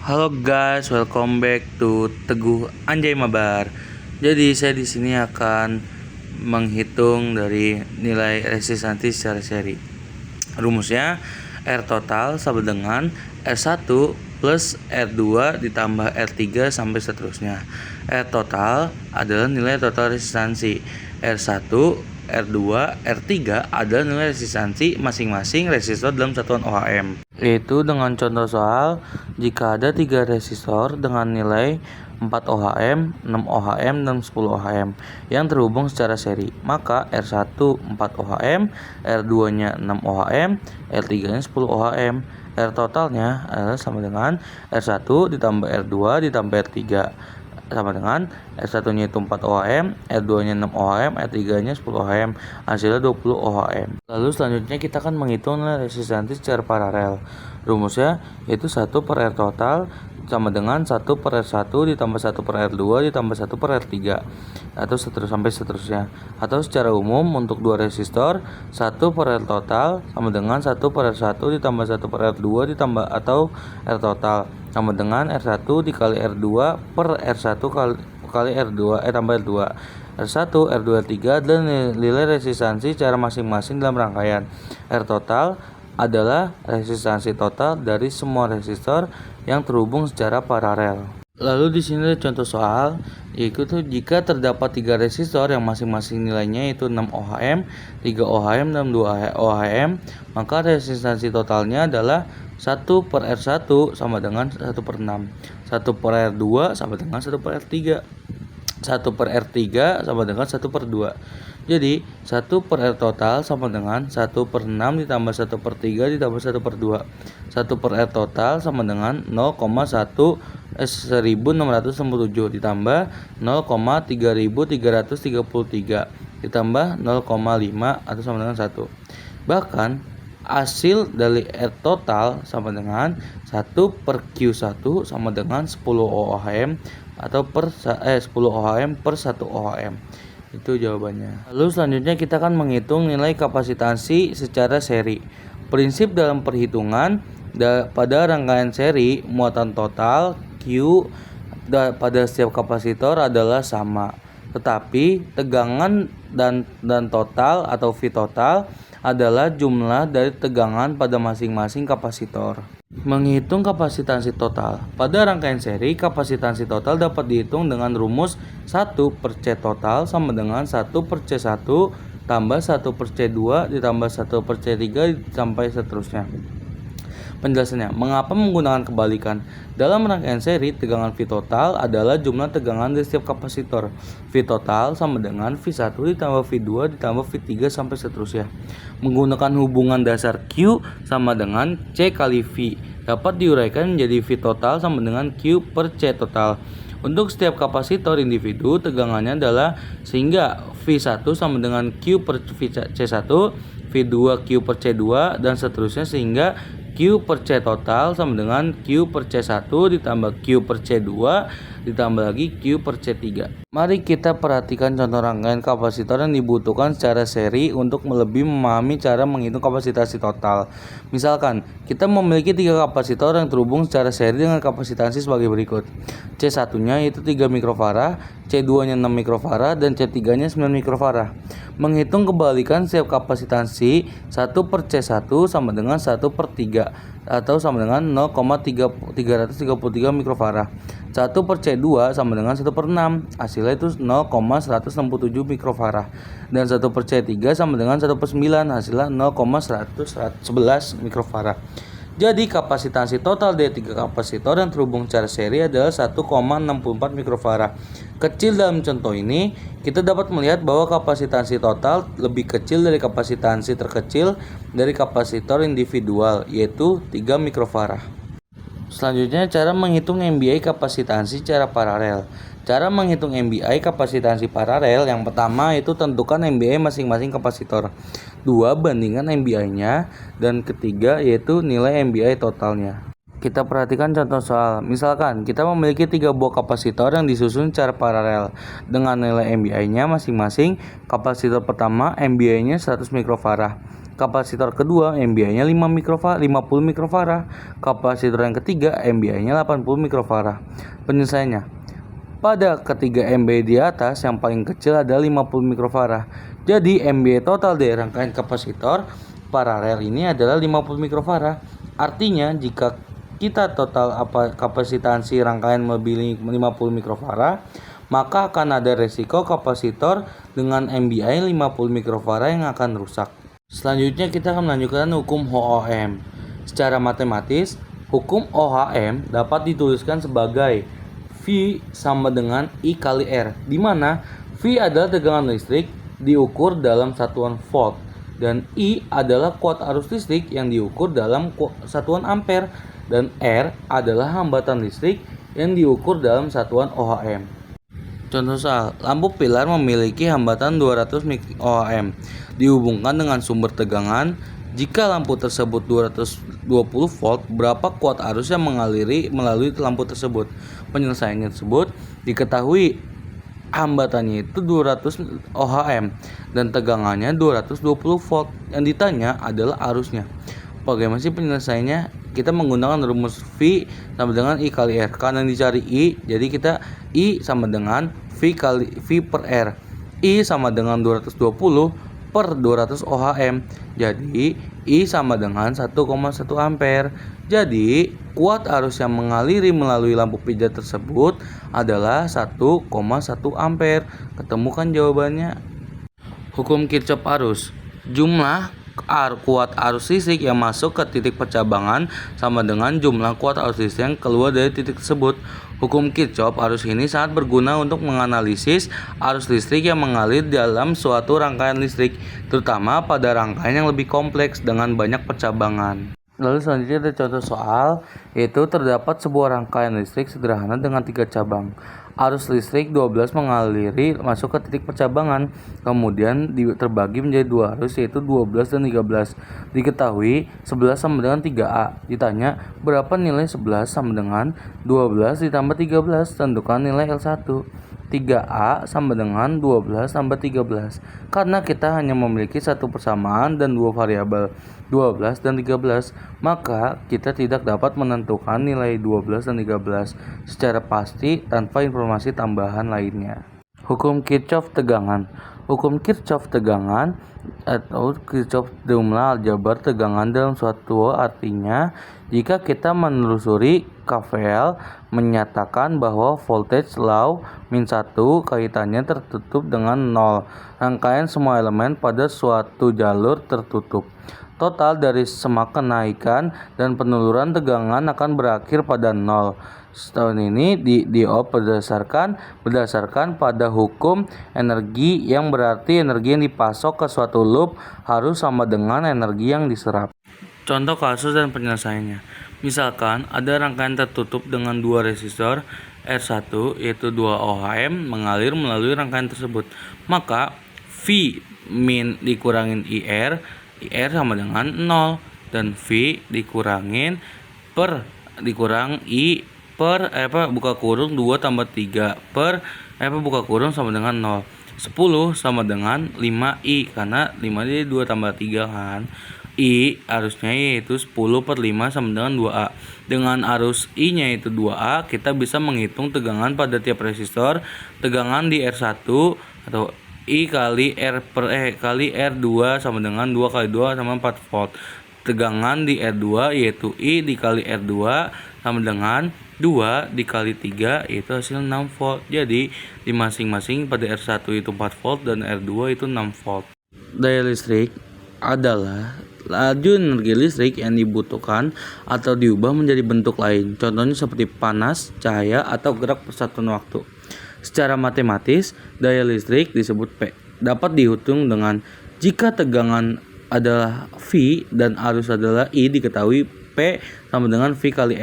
Halo guys, welcome back to Teguh Anjay Mabar. Jadi saya di sini akan menghitung dari nilai resistansi secara seri. Rumusnya R total sama dengan R1 plus R2 ditambah R3 sampai seterusnya. R total adalah nilai total resistansi. R1, R2, R3 adalah nilai resistansi masing-masing resistor dalam satuan ohm. Yaitu dengan contoh soal, jika ada 3 resistor dengan nilai 4 ohm, 6 ohm, dan 10 ohm yang terhubung secara seri, maka R1 4 ohm, R2-nya 6 ohm, R3-nya 10 ohm. R totalnya adalah sama dengan R1 ditambah R2 ditambah R3 sama dengan R1-nya itu 4 ohm, R2-nya 6 ohm, R3-nya 10 ohm, hasilnya 20 ohm. Lalu selanjutnya kita akan menghitung resistansi secara paralel. Rumusnya yaitu 1 per R total sama dengan 1 per R1 ditambah 1 per R2 ditambah 1 per R3 atau sampai seterusnya. Atau secara umum untuk dua resistor, 1 per R total sama dengan 1 per R1 ditambah 1 per R2 ditambah atau R total sama dengan R1 dikali R2 per R1 kali R2 tambah R2. R1, R2, R3 dan nilai resistansi secara masing-masing dalam rangkaian. R total adalah resistansi total dari semua resistor yang terhubung secara paralel. Lalu di sini ada contoh soal, yaitu jika terdapat 3 resistor yang masing-masing nilainya itu 6 ohm, 3 ohm, dan 2 ohm, maka resistansi totalnya adalah 1 per R1 sama dengan 1 per 6, 1 per R2 sama dengan 1 per R3, 1 per R3 sama dengan 1 per 2. Jadi 1 per R total sama dengan 1 per 6 ditambah 1 per 3 ditambah 1 per 2. 1 per R total sama dengan 1667 ditambah 0,3333 ditambah 0,5 atau sama dengan 1. Bahkan hasil dari R total sama dengan 1 per Q1 sama dengan 10 ohm atau 10 ohm per 1 ohm. Itu jawabannya. Lalu selanjutnya kita akan menghitung nilai kapasitansi secara seri. Prinsip dalam perhitungan pada rangkaian seri, muatan total Q pada setiap kapasitor adalah sama. Tetapi tegangan dan total atau V total adalah jumlah dari tegangan pada masing-masing kapasitor. Menghitung kapasitansi total. Pada rangkaian seri, kapasitansi total dapat dihitung dengan rumus 1 per C total sama dengan 1 per C1 tambah 1 per C2 ditambah 1 per C3 sampai seterusnya. Penjelasannya, mengapa menggunakan kebalikan? Dalam rangkaian seri, tegangan V total adalah jumlah tegangan dari setiap kapasitor. V total sama dengan V1 ditambah V2 ditambah V3 sampai seterusnya. Menggunakan hubungan dasar Q sama dengan C kali V dapat diuraikan menjadi V total sama dengan Q per C total. Untuk setiap kapasitor individu, tegangannya adalah sehingga V1 sama dengan Q per C1, V2 Q per C2, dan seterusnya sehingga Q per C total sama dengan Q per C1 ditambah Q per C2 ditambah lagi Q per C3. Mari kita perhatikan contoh rangkaian kapasitor yang dibutuhkan secara seri untuk lebih memahami cara menghitung kapasitansi total. Misalkan, kita memiliki 3 kapasitor yang terhubung secara seri dengan kapasitansi sebagai berikut. C1-nya yaitu 3 mikrofarad, C2-nya 6 mikrofarad, dan C3-nya 9 mikrofarad. Menghitung kebalikan setiap kapasitansi 1 per C1 sama dengan 1 per 3 atau sama dengan 0,333 mikrofarad. 1 per C2 sama dengan 1 per 6, hasilnya itu 0,167 mikrofarad. Dan 1 per C3 sama dengan 1 per 9, hasilnya 0,111 mikrofarad. Jadi kapasitansi total dari 3 kapasitor yang terhubung secara seri adalah 1,64 mikrofarad. Kecil dalam contoh ini, kita dapat melihat bahwa kapasitansi total lebih kecil dari kapasitansi terkecil dari kapasitor individual, yaitu 3 mikrofarad. Selanjutnya, cara menghitung MBI kapasitansi secara paralel. Cara menghitung MBI kapasitansi paralel, yang pertama itu tentukan MBI masing-masing kapasitor. 2 bandingkan MBI-nya, dan ketiga yaitu nilai MBI totalnya. Kita perhatikan contoh soal. Misalkan kita memiliki 3 buah kapasitor yang disusun secara paralel dengan nilai MBI-nya masing-masing. Kapasitor pertama MBI-nya 100 mikrofarad. Kapasitor kedua MBI-nya 50 mikrofarad. Kapasitor yang ketiga MBI-nya 80 mikrofarad. Penyelesaiannya, pada ketiga MBI di atas yang paling kecil adalah 50 mikrofarad. Jadi MBI total dari rangkaian kapasitor paralel ini adalah 50 mikrofarad. Artinya jika kita total kapasitansi rangkaian melebihi 50 mikrofarad, maka akan ada resiko kapasitor dengan MBI 50 mikrofarad yang akan rusak. Selanjutnya kita akan melanjutkan hukum OHM. Secara matematis, hukum OHM dapat dituliskan sebagai V sama dengan I kali R, di mana V adalah tegangan listrik diukur dalam satuan volt dan I adalah kuat arus listrik yang diukur dalam satuan ampere, dan R adalah hambatan listrik yang diukur dalam satuan OHM. Contoh soal, lampu pilar memiliki hambatan 200 ohm dihubungkan dengan sumber tegangan. Jika lampu tersebut 220 volt, berapa kuat arus yang mengaliri melalui lampu tersebut? Penyelesaiannya tersebut diketahui hambatannya itu 200 ohm dan tegangannya 220 volt. Yang ditanya adalah arusnya. Bagaimana sih penyelesaiannya? Kita menggunakan rumus V sama dengan I kali R. Karena yang dicari I, jadi kita I sama dengan V per R. I sama dengan 220 per 200 ohm. Jadi I sama dengan 1,1 ampere. Jadi kuat arus yang mengaliri melalui lampu pijar tersebut adalah 1,1 ampere. Ketemukan jawabannya. Hukum Kirchhoff arus. Jumlah kuat arus listrik yang masuk ke titik percabangan sama dengan jumlah kuat arus listrik yang keluar dari titik tersebut. Hukum Kirchhoff arus ini sangat berguna untuk menganalisis arus listrik yang mengalir dalam suatu rangkaian listrik, terutama pada rangkaian yang lebih kompleks dengan banyak percabangan. Lalu selanjutnya ada contoh soal, yaitu terdapat sebuah rangkaian listrik sederhana dengan 3 cabang. Arus listrik 12 mengaliri masuk ke titik percabangan, kemudian terbagi menjadi 2 arus, yaitu 12 dan 13. Diketahui 11 sama dengan 3A. Ditanya berapa nilai 11 sama dengan 12 ditambah 13, tentukan nilai L1. 3A sama dengan 12 tambah 13. Karena kita hanya memiliki satu persamaan dan 2 variabel, 12 dan 13, maka kita tidak dapat menentukan nilai 12 dan 13 secara pasti tanpa informasi tambahan lainnya. Hukum Kirchhoff tegangan. Hukum Kirchhoff tegangan atau Kirchhoff jumlah aljabar tegangan dalam suatu artinya jika kita menelusuri KVL menyatakan bahwa voltage law -1 kaitannya tertutup dengan 0. Rangkaian semua elemen pada suatu jalur tertutup. Total dari semak kenaikan dan peneluran tegangan akan berakhir pada 0. Setahun ini di-op berdasarkan pada hukum energi, yang berarti energi yang dipasok ke suatu loop harus sama dengan energi yang diserap. Contoh kasus dan penyelesaiannya. Misalkan ada rangkaian tertutup dengan 2 resistor R1 yaitu 2 ohm mengalir melalui rangkaian tersebut. Maka V min dikurangin IR sama dengan 0 dan V dikurang I per buka kurung 2 tambah 3 per buka kurung sama dengan 0. 10 sama dengan 5I, karena 5 jadi 2 tambah 3 kan. I arusnya yaitu 10 per 5 sama dengan 2A. Dengan arus I nya yaitu 2A, kita bisa menghitung tegangan pada tiap resistor. Tegangan di R1 atau I kali R per kali R2 sama dengan 2 kali 2 sama 4 volt. Tegangan di R2 yaitu I dikali R2 sama dengan 2 dikali 3 yaitu hasil 6 volt. Jadi di masing-masing pada R1 itu 4 volt dan R2 itu 6 volt. Daya listrik adalah laju energi listrik yang dibutuhkan atau diubah menjadi bentuk lain. Contohnya seperti panas, cahaya, atau gerak persatuan waktu. Secara matematis, daya listrik disebut P. Dapat dihitung dengan jika tegangan adalah V dan arus adalah I, diketahui P sama dengan V kali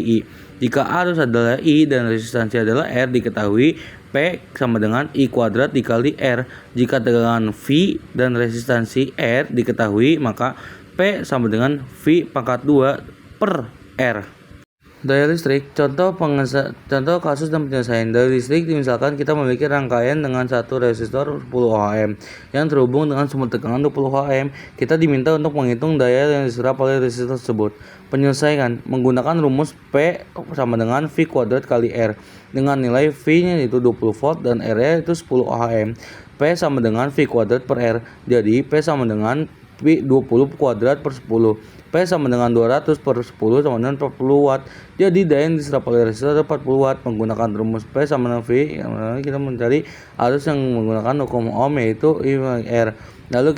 I. Jika arus adalah I dan resistansi adalah R, diketahui P sama dengan I kuadrat dikali R. Jika tegangan V dan resistansi R diketahui, maka P sama dengan V pangkat 2 per R. Daya listrik, contoh kasus dan penyelesaian. Daya listrik misalkan kita memiliki rangkaian dengan satu resistor 10 ohm yang terhubung dengan sumber tegangan 20 ohm. Kita diminta untuk menghitung daya yang diserap oleh resistor tersebut. Penyelesaian menggunakan rumus P sama dengan V kuadrat kali R dengan nilai V-nya yaitu 20 volt dan R-nya itu 10 ohm. P sama dengan V kuadrat per R. Jadi P sama dengan V 20 kuadrat per 10. P sama dengan 200 per 10 sama dengan 40 watt. Jadi daya yang diserap oleh resistor 40 watt. Menggunakan rumus P sama dengan V, kita mencari arus yang menggunakan hukum Ohm yaitu I R. Lalu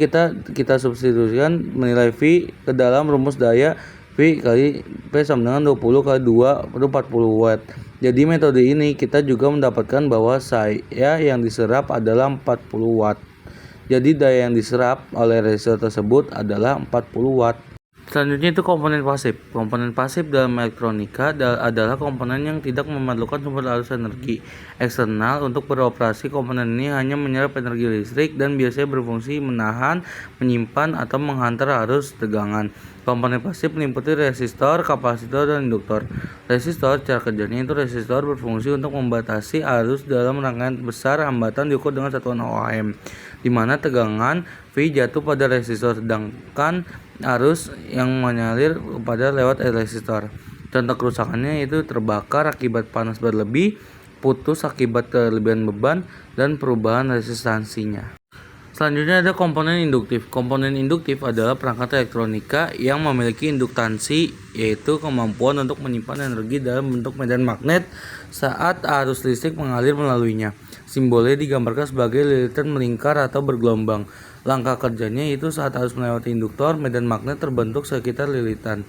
kita substitusikan menilai V ke dalam rumus daya V kali P sama dengan 20 kali 2 itu 40 watt. Jadi metode ini kita juga mendapatkan bahwa saya yang diserap adalah 40 watt. Jadi daya yang diserap oleh resistor tersebut adalah 40 watt. Selanjutnya itu komponen pasif. Komponen pasif dalam elektronika adalah komponen yang tidak memerlukan sumber arus energi eksternal untuk beroperasi. Komponen ini hanya menyerap energi listrik dan biasanya berfungsi menahan, menyimpan, atau menghantar arus tegangan. Komponen pasif meliputi resistor, kapasitor, dan induktor. Resistor, cara kerjanya itu resistor berfungsi untuk membatasi arus dalam rangkaian besar. Hambatan diukur dengan satuan ohm, di mana tegangan V jatuh pada resistor sedangkan arus yang mengalir pada lewat resistor. Contoh kerusakannya yaitu terbakar akibat panas berlebih, putus akibat kelebihan beban, dan perubahan resistansinya. Selanjutnya ada komponen induktif. Komponen induktif adalah perangkat elektronika yang memiliki induktansi, yaitu kemampuan untuk menyimpan energi dalam bentuk medan magnet saat arus listrik mengalir melaluinya. Simbolnya digambarkan sebagai lilitan melingkar atau bergelombang. Langkah kerjanya yaitu saat arus melewati induktor, medan magnet terbentuk sekitar lilitan.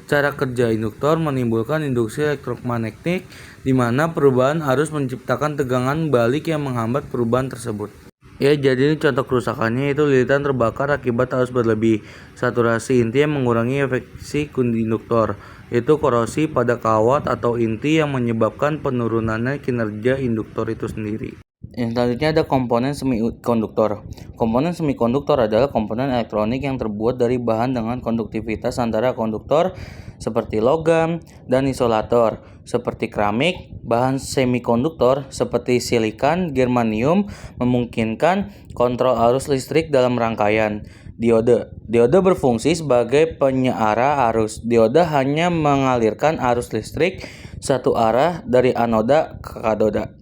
Cara kerja induktor menimbulkan induksi elektromagnetik, di mana perubahan arus menciptakan tegangan balik yang menghambat perubahan tersebut. Ya, jadi ini contoh kerusakannya yaitu lilitan terbakar akibat arus berlebih. Saturasi inti yang mengurangi efeksi induktor, yaitu korosi pada kawat atau inti yang menyebabkan penurunannya kinerja induktor itu sendiri. Yang selanjutnya ada komponen semikonduktor. Komponen semikonduktor adalah komponen elektronik yang terbuat dari bahan dengan konduktivitas antara konduktor seperti logam dan isolator seperti keramik. Bahan semikonduktor seperti silikon, germanium memungkinkan kontrol arus listrik dalam rangkaian. Diode berfungsi sebagai penyeara arus. Diode hanya mengalirkan arus listrik satu arah dari anoda ke katoda.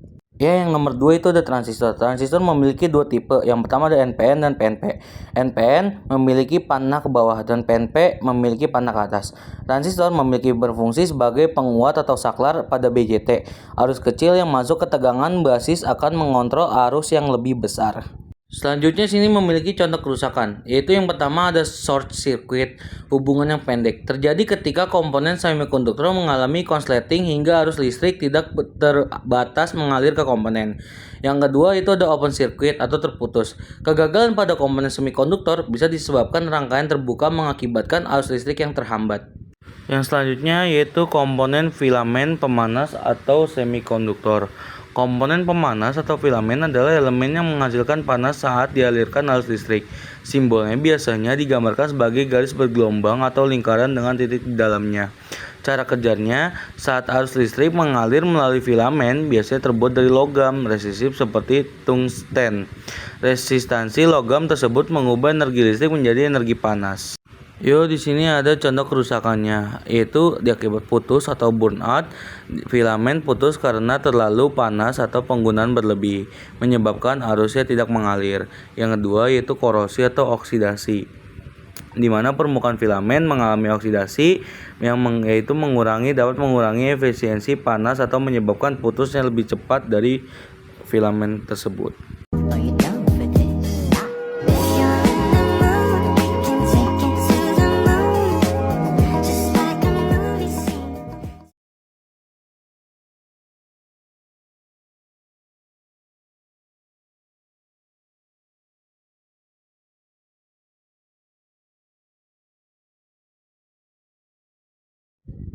Ya, yang nomor 2 itu ada transistor. Transistor memiliki dua tipe. Yang pertama ada NPN dan PNP. NPN memiliki panah ke bawah dan PNP memiliki panah ke atas. Transistor berfungsi sebagai penguat atau saklar pada BJT. Arus kecil yang masuk ke tegangan basis akan mengontrol arus yang lebih besar. Selanjutnya sini memiliki contoh kerusakan, yaitu yang pertama ada short circuit, hubungan yang pendek. Terjadi ketika komponen semikonduktor mengalami konsleting hingga arus listrik tidak terbatas mengalir ke komponen. Yang kedua itu ada open circuit atau terputus. Kegagalan pada komponen semikonduktor bisa disebabkan rangkaian terbuka mengakibatkan arus listrik yang terhambat. Yang selanjutnya yaitu komponen filamen pemanas atau semikonduktor. Komponen pemanas atau filamen adalah elemen yang menghasilkan panas saat dialirkan arus listrik. Simbolnya biasanya digambarkan sebagai garis bergelombang atau lingkaran dengan titik di dalamnya. Cara kerjanya, saat arus listrik mengalir melalui filamen, biasanya terbuat dari logam resistif seperti tungsten. Resistansi logam tersebut mengubah energi listrik menjadi energi panas. Di sini ada contoh kerusakannya, yaitu diakibat putus atau burnout. Filamen putus karena terlalu panas atau penggunaan berlebih, menyebabkan arusnya tidak mengalir. Yang kedua yaitu korosi atau oksidasi, di mana permukaan filamen mengalami oksidasi yaitu dapat mengurangi efisiensi panas atau menyebabkan putusnya lebih cepat dari filamen tersebut.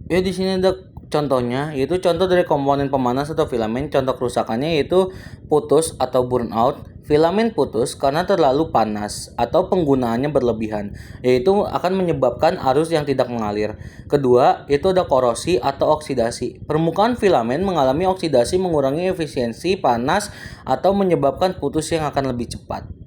Di sini ada Contohnya yaitu contoh dari komponen pemanas atau filamen. Contoh kerusakannya yaitu putus atau burnout. Filamen putus karena terlalu panas atau penggunaannya berlebihan, yaitu akan menyebabkan arus yang tidak mengalir. Kedua, itu ada korosi atau oksidasi. Permukaan filamen mengalami oksidasi mengurangi efisiensi panas atau menyebabkan putus yang akan lebih cepat.